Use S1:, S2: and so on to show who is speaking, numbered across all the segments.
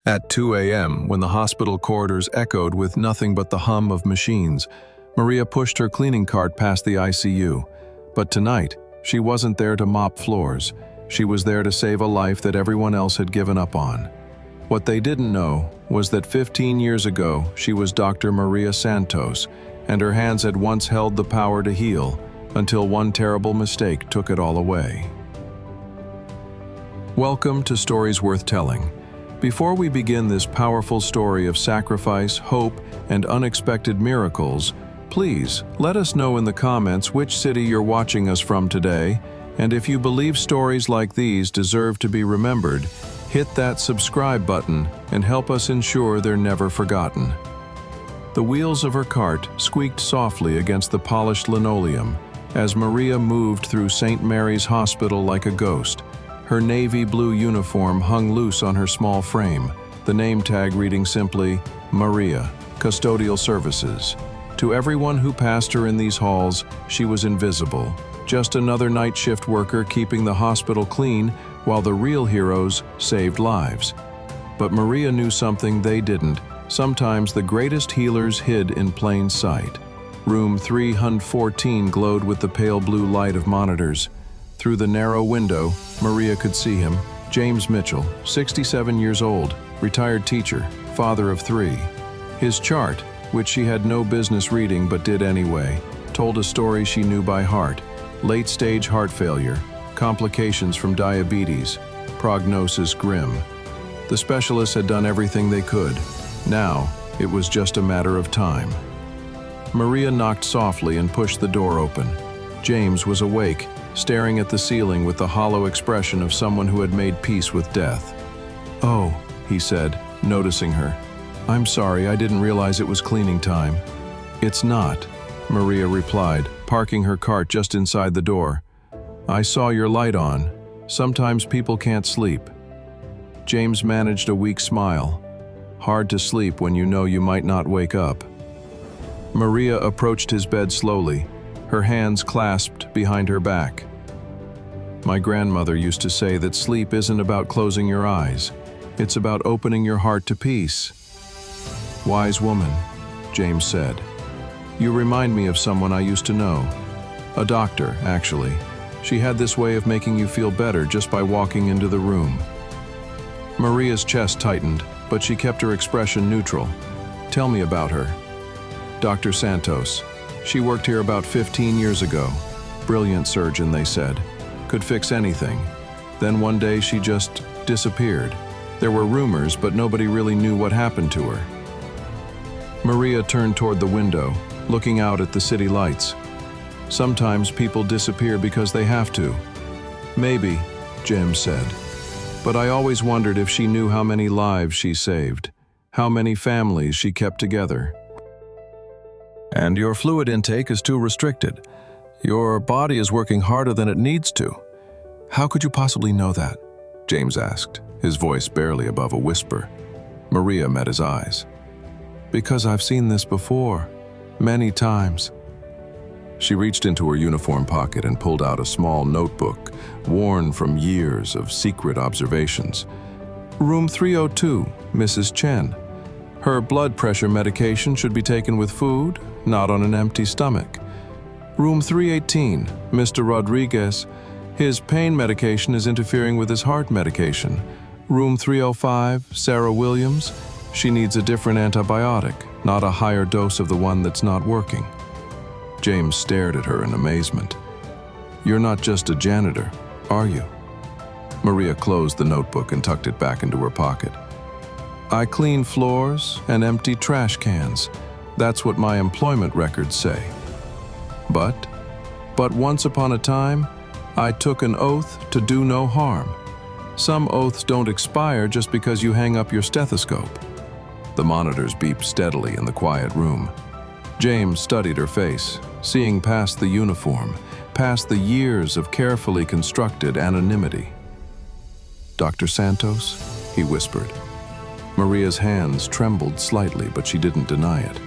S1: At 2 a.m., when the hospital corridors echoed with nothing but the hum of machines, Maria pushed her cleaning cart past the ICU. But tonight, she wasn't there to mop floors. She was there to save a life that everyone else had given up on. What they didn't know was that 15 years ago, she was Dr. Maria Santos, and her hands had once held the power to heal, until one terrible mistake took it all away. Welcome to Stories Worth Telling. Before we begin this powerful story of sacrifice, hope, and unexpected miracles, please let us know in the comments which city you're watching us from today, and if you believe stories like these deserve to be remembered, hit that subscribe button and help us ensure they're never forgotten. The wheels of her cart squeaked softly against the polished linoleum as Maria moved through St. Mary's Hospital like a ghost. Her navy blue uniform hung loose on her small frame, the name tag reading simply, Maria, Custodial Services. To everyone who passed her in these halls, she was invisible, just another night shift worker keeping the hospital clean while the real heroes saved lives. But Maria knew something they didn't. Sometimes the greatest healers hid in plain sight. Room 314 glowed with the pale blue light of monitors. Through the narrow window, Maria could see him, James Mitchell, 67 years old, retired teacher, father of 3. His chart, which she had no business reading but did anyway, told a story she knew by heart: late-stage heart failure, complications from diabetes, prognosis grim. The specialists had done everything they could. Now, it was just a matter of time. Maria knocked softly and pushed the door open. James was awake, staring at the ceiling with the hollow expression of someone who had made peace with death. "Oh," he said, noticing her. "I'm sorry, I didn't realize it was cleaning time." "It's not," Maria replied, parking her cart just inside the door. "I saw your light on. Sometimes people can't sleep." James managed a weak smile. Hard to sleep when you know you might not wake up. Maria approached his bed slowly, her hands clasped behind her back. "My grandmother used to say that sleep isn't about closing your eyes. It's about opening your heart to peace." "Wise woman," James said. "You remind me of someone I used to know. A doctor, actually. She had this way of making you feel better just by walking into the room." Maria's chest tightened, but she kept her expression neutral. "Tell me about her." "Dr. Santos. She worked here about 15 years ago. Brilliant surgeon, they said. Could fix anything. Then one day she just disappeared. There were rumors, but nobody really knew what happened to her." Maria turned toward the window, looking out at the city lights. "Sometimes people disappear because they have to." "Maybe," Jim said. "But I always wondered if she knew how many lives she saved, how many families she kept together." "And your fluid intake is too restricted. Your body is working harder than it needs to." "How could you possibly know that?" James asked, his voice barely above a whisper. Maria met his eyes. "Because I've seen this before, many times." She reached into her uniform pocket and pulled out a small notebook, worn from years of secret observations. "Room 302, Mrs. Chen. Her blood pressure medication should be taken with food, not on an empty stomach. Room 318, Mr. Rodriguez. His pain medication is interfering with his heart medication. Room 305, Sarah Williams. She needs a different antibiotic, not a higher dose of the one that's not working." James stared at her in amazement. "You're not just a janitor, are you?" Maria closed the notebook and tucked it back into her pocket. "I clean floors and empty trash cans. That's what my employment records say. But once upon a time, I took an oath to do no harm. Some oaths don't expire just because you hang up your stethoscope." The monitors beeped steadily in the quiet room. James studied her face, seeing past the uniform, past the years of carefully constructed anonymity. "Dr. Santos?" he whispered. Maria's hands trembled slightly, but she didn't deny it.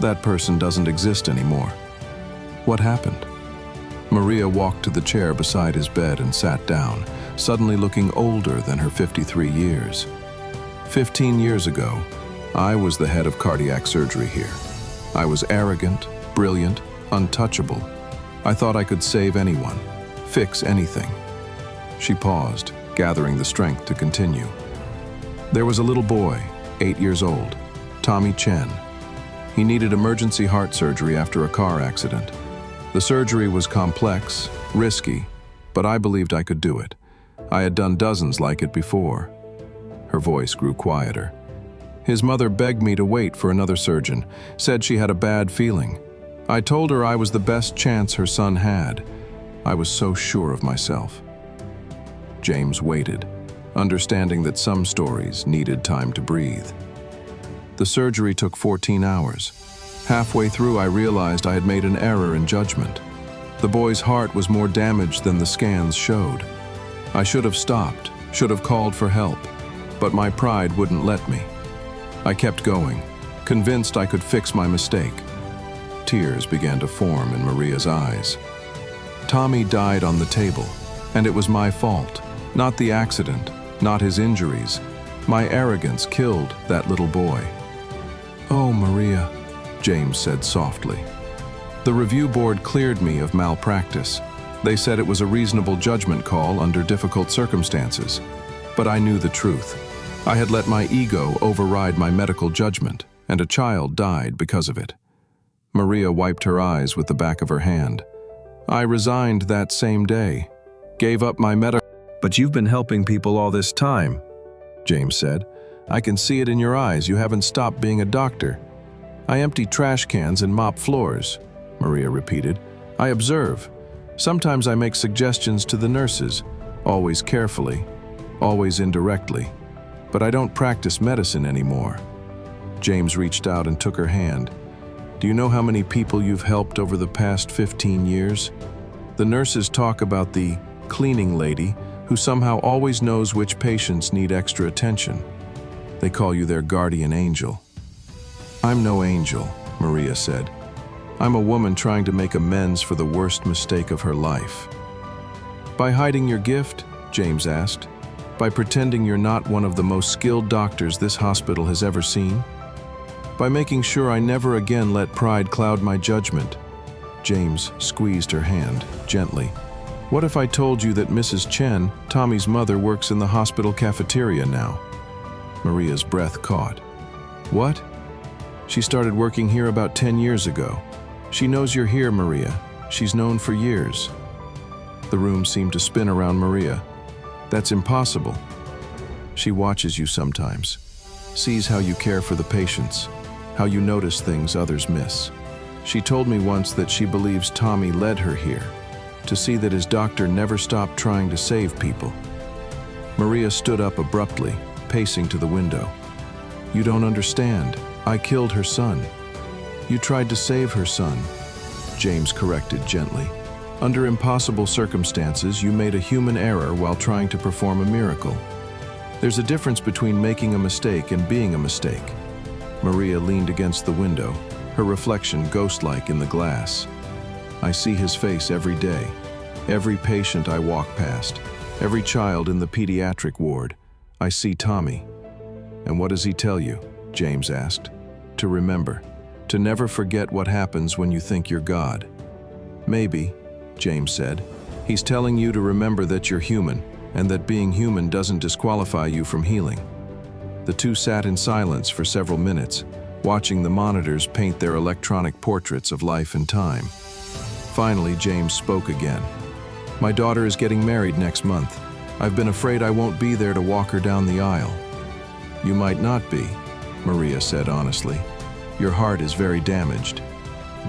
S1: "That person doesn't exist anymore." "What happened?" Maria walked to the chair beside his bed and sat down, suddenly looking older than her 53 years. 15 years ago, I was the head of cardiac surgery here. I was arrogant, brilliant, untouchable. I thought I could save anyone, fix anything. She paused, gathering the strength to continue. There was a little boy, 8 years old, Tommy Chen. He needed emergency heart surgery after a car accident. The surgery was complex, risky, but I believed I could do it. I had done dozens like it before. Her voice grew quieter. His mother begged me to wait for another surgeon, said she had a bad feeling. I told her I was the best chance her son had. I was so sure of myself. James waited, understanding that some stories needed time to breathe. The surgery took 14 hours. Halfway through, I realized I had made an error in judgment. The boy's heart was more damaged than the scans showed. I should have stopped, should have called for help, but my pride wouldn't let me. I kept going, convinced I could fix my mistake. Tears began to form in Maria's eyes. Tommy died on the table, and it was my fault, not the accident, not his injuries. My arrogance killed that little boy. "Oh, Maria," James said softly. The review board cleared me of malpractice. They said it was a reasonable judgment call under difficult circumstances. But I knew the truth. I had let my ego override my medical judgment, and a child died because of it. Maria wiped her eyes with the back of her hand. I resigned that same day, gave up my medical... "But you've been helping people all this time," James said. "I can see it in your eyes. You haven't stopped being a doctor." "I empty trash cans and mop floors," Maria repeated. "I observe. Sometimes I make suggestions to the nurses, always carefully, always indirectly. But I don't practice medicine anymore." James reached out and took her hand. "Do you know how many people you've helped over the past 15 years? The nurses talk about the cleaning lady who somehow always knows which patients need extra attention. They call you their guardian angel." "I'm no angel," Maria said. "I'm a woman trying to make amends for the worst mistake of her life." "By hiding your gift?" James asked. "By pretending you're not one of the most skilled doctors this hospital has ever seen? By making sure I never again let pride cloud my judgment?" James squeezed her hand gently. "What if I told you that Mrs. Chen, Tommy's mother, works in the hospital cafeteria now?" Maria's breath caught. "What?" "She started working here about 10 years ago. She knows you're here, Maria. She's known for years." The room seemed to spin around Maria. "That's impossible." "She watches you sometimes, sees how you care for the patients, how you notice things others miss. She told me once that she believes Tommy led her here, to see that his doctor never stopped trying to save people." Maria stood up abruptly, pacing to the window. "You don't understand. I killed her son." "You tried to save her son," James corrected gently. "Under impossible circumstances, you made a human error while trying to perform a miracle. There's a difference between making a mistake and being a mistake." Maria leaned against the window, her reflection ghost-like in the glass. "I see his face every day, every patient I walk past, every child in the pediatric ward. I see Tommy." "And what does he tell you?" James asked. "To remember, to never forget what happens when you think you're God." "Maybe," James said. "He's telling you to remember that you're human, and that being human doesn't disqualify you from healing." The two sat in silence for several minutes, watching the monitors paint their electronic portraits of life and time. Finally, James spoke again. "My daughter is getting married next month. I've been afraid I won't be there to walk her down the aisle." "You might not be," Maria said honestly. "Your heart is very damaged.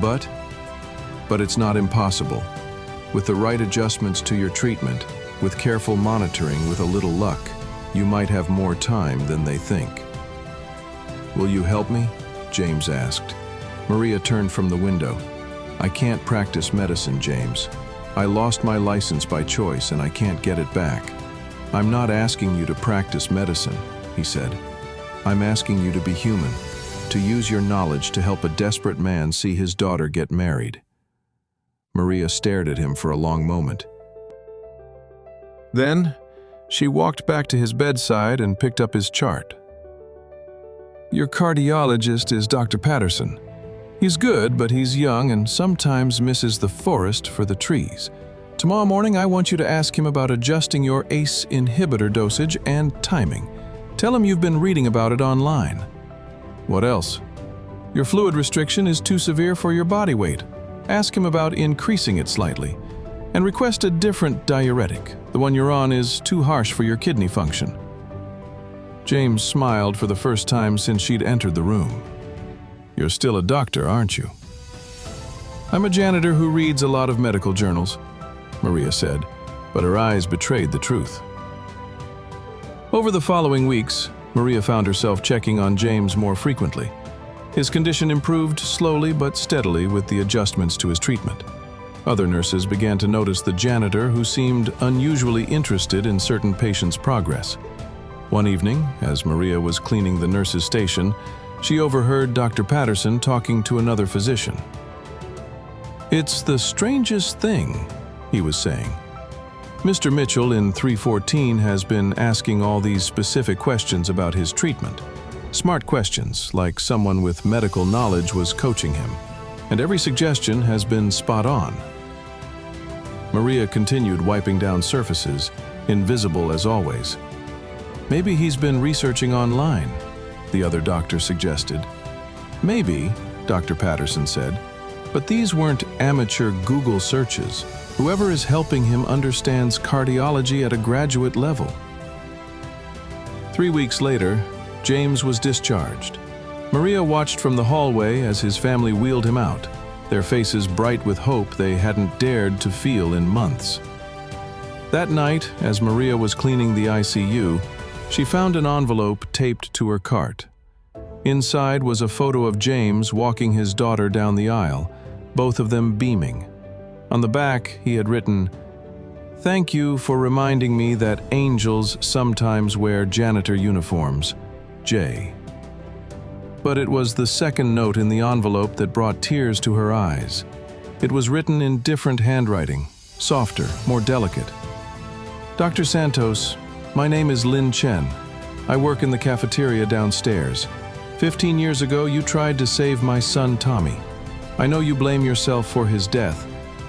S1: But it's not impossible. With the right adjustments to your treatment, with careful monitoring, with a little luck, you might have more time than they think." "Will you help me?" James asked. Maria turned from the window. "I can't practice medicine, James. I lost my license by choice and I can't get it back." "I'm not asking you to practice medicine," he said. "I'm asking you to be human, to use your knowledge to help a desperate man see his daughter get married." Maria stared at him for a long moment. Then, she walked back to his bedside and picked up his chart. Your cardiologist is Dr. Patterson. He's good, but he's young and sometimes misses the forest for the trees. Tomorrow morning, I want you to ask him about adjusting your ACE inhibitor dosage and timing. Tell him you've been reading about it online. What else? Your fluid restriction is too severe for your body weight. Ask him about increasing it slightly. And request a different diuretic. The one you're on is too harsh for your kidney function. James smiled for the first time since she'd entered the room. You're still a doctor, aren't you? I'm a janitor who reads a lot of medical journals, Maria said, but her eyes betrayed the truth. Over the following weeks, Maria found herself checking on James more frequently. His condition improved slowly but steadily with the adjustments to his treatment. Other nurses began to notice the janitor who seemed unusually interested in certain patients' progress. One evening, as Maria was cleaning the nurse's station, she overheard Dr. Patterson talking to another physician. It's the strangest thing, he was saying. Mr. Mitchell in 314 has been asking all these specific questions about his treatment. Smart questions, like someone with medical knowledge was coaching him, and every suggestion has been spot on. Maria continued wiping down surfaces, invisible as always. Maybe he's been researching online, the other doctor suggested. Maybe, Dr. Patterson said, but these weren't amateur Google searches. Whoever is helping him understands cardiology at a graduate level. 3 weeks later, James was discharged. Maria watched from the hallway as his family wheeled him out, their faces bright with hope they hadn't dared to feel in months. That night, as Maria was cleaning the ICU, she found an envelope taped to her cart. Inside was a photo of James walking his daughter down the aisle, both of them beaming. On the back, he had written, "Thank you for reminding me that angels sometimes wear janitor uniforms. Jay." But it was the second note in the envelope that brought tears to her eyes. It was written in different handwriting, softer, more delicate. Dr. Santos, my name is Lin Chen. I work in the cafeteria downstairs. 15 years ago, you tried to save my son Tommy. I know you blame yourself for his death,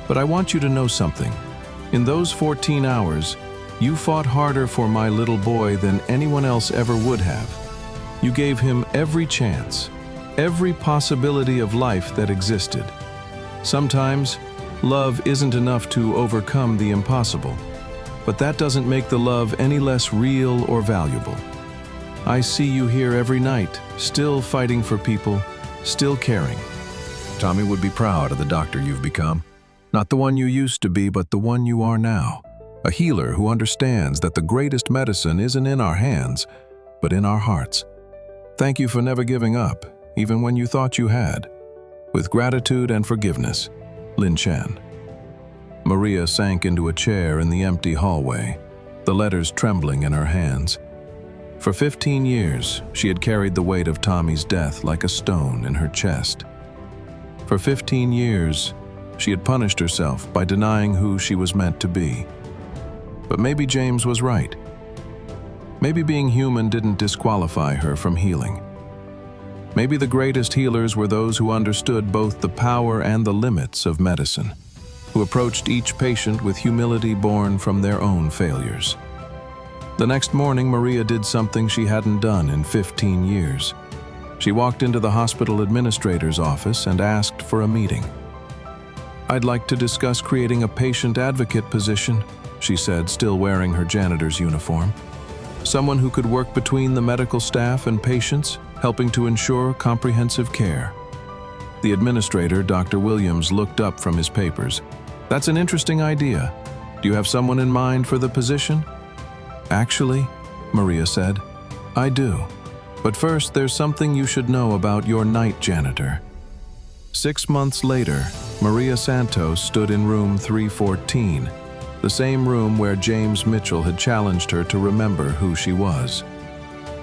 S1: but I want you to know something. In those 14 hours, you fought harder for my little boy than anyone else ever would have. You gave him every chance, every possibility of life that existed. Sometimes, love isn't enough to overcome the impossible, but that doesn't make the love any less real or valuable. I see you here every night, still fighting for people, still caring. Tommy would be proud of the doctor you've become. Not the one you used to be, but the one you are now. A healer who understands that the greatest medicine isn't in our hands, but in our hearts. Thank you for never giving up, even when you thought you had. With gratitude and forgiveness, Lin Chen. Maria sank into a chair in the empty hallway, the letters trembling in her hands. For 15 years, she had carried the weight of Tommy's death like a stone in her chest. For 15 years, she had punished herself by denying who she was meant to be. But maybe James was right. Maybe being human didn't disqualify her from healing. Maybe the greatest healers were those who understood both the power and the limits of medicine, who approached each patient with humility born from their own failures. The next morning, Maria did something she hadn't done in 15 years. She walked into the hospital administrator's office and asked for a meeting. "I'd like to discuss creating a patient advocate position," she said, still wearing her janitor's uniform. Someone who could work between the medical staff and patients, helping to ensure comprehensive care. The administrator, Dr. Williams, looked up from his papers. "That's an interesting idea. Do you have someone in mind for the position?" "Actually," Maria said, "I do. But first, there's something you should know about your night janitor." 6 months later, Maria Santos stood in room 314, the same room where James Mitchell had challenged her to remember who she was.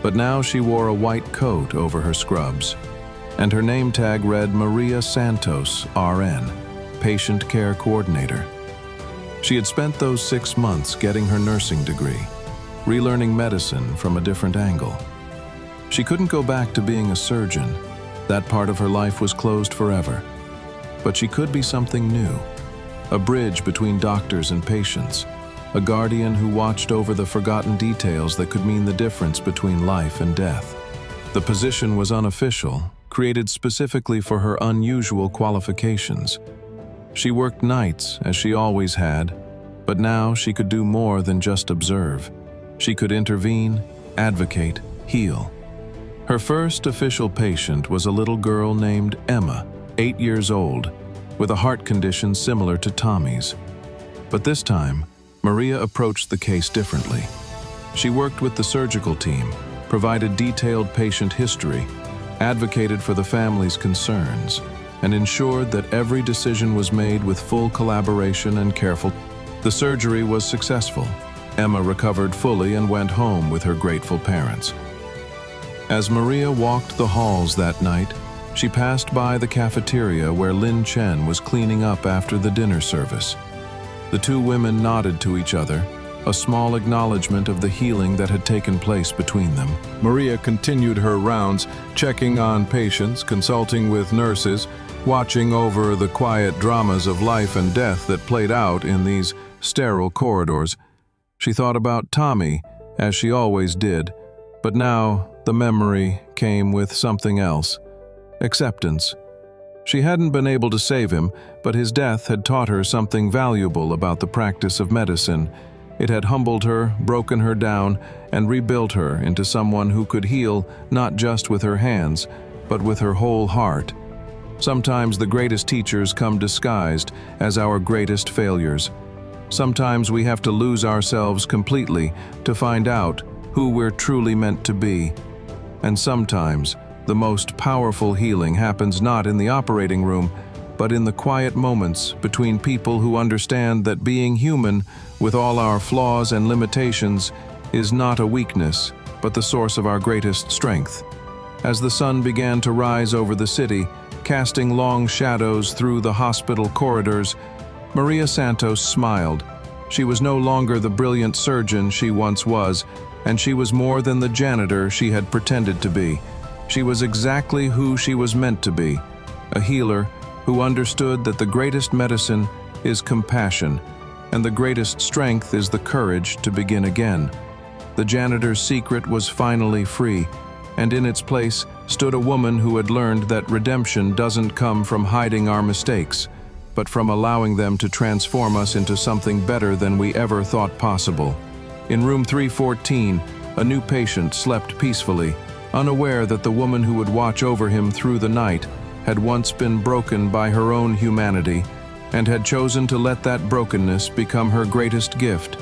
S1: But now she wore a white coat over her scrubs, and her name tag read Maria Santos, RN, Patient Care Coordinator. She had spent those 6 months getting her nursing degree, relearning medicine from a different angle. She couldn't go back to being a surgeon. That part of her life was closed forever. But she could be something new. A bridge between doctors and patients. A guardian who watched over the forgotten details that could mean the difference between life and death. The position was unofficial, created specifically for her unusual qualifications. She worked nights, as she always had, but now she could do more than just observe. She could intervene, advocate, heal. Her first official patient was a little girl named Emma, 8 years old, with a heart condition similar to Tommy's. But this time, Maria approached the case differently. She worked with the surgical team, provided detailed patient history, advocated for the family's concerns, and ensured that every decision was made with full collaboration and careful. The surgery was successful. Emma recovered fully and went home with her grateful parents. As Maria walked the halls that night, she passed by the cafeteria where Lin Chen was cleaning up after the dinner service. The two women nodded to each other, a small acknowledgement of the healing that had taken place between them. Maria continued her rounds, checking on patients, consulting with nurses, watching over the quiet dramas of life and death that played out in these sterile corridors. She thought about Tommy, as she always did, but now the memory came with something else. Acceptance. She hadn't been able to save him, but his death had taught her something valuable about the practice of medicine. It had humbled her, broken her down, and rebuilt her into someone who could heal not just with her hands, but with her whole heart. Sometimes the greatest teachers come disguised as our greatest failures. Sometimes we have to lose ourselves completely to find out who we're truly meant to be. And sometimes the most powerful healing happens not in the operating room, but in the quiet moments between people who understand that being human, with all our flaws and limitations, is not a weakness, but the source of our greatest strength. As the sun began to rise over the city, casting long shadows through the hospital corridors, Maria Santos smiled. She was no longer the brilliant surgeon she once was, and she was more than the janitor she had pretended to be. She was exactly who she was meant to be, a healer who understood that the greatest medicine is compassion, and the greatest strength is the courage to begin again. The janitor's secret was finally free, and in its place stood a woman who had learned that redemption doesn't come from hiding our mistakes, but from allowing them to transform us into something better than we ever thought possible. In room 314, a new patient slept peacefully, unaware that the woman who would watch over him through the night had once been broken by her own humanity and had chosen to let that brokenness become her greatest gift.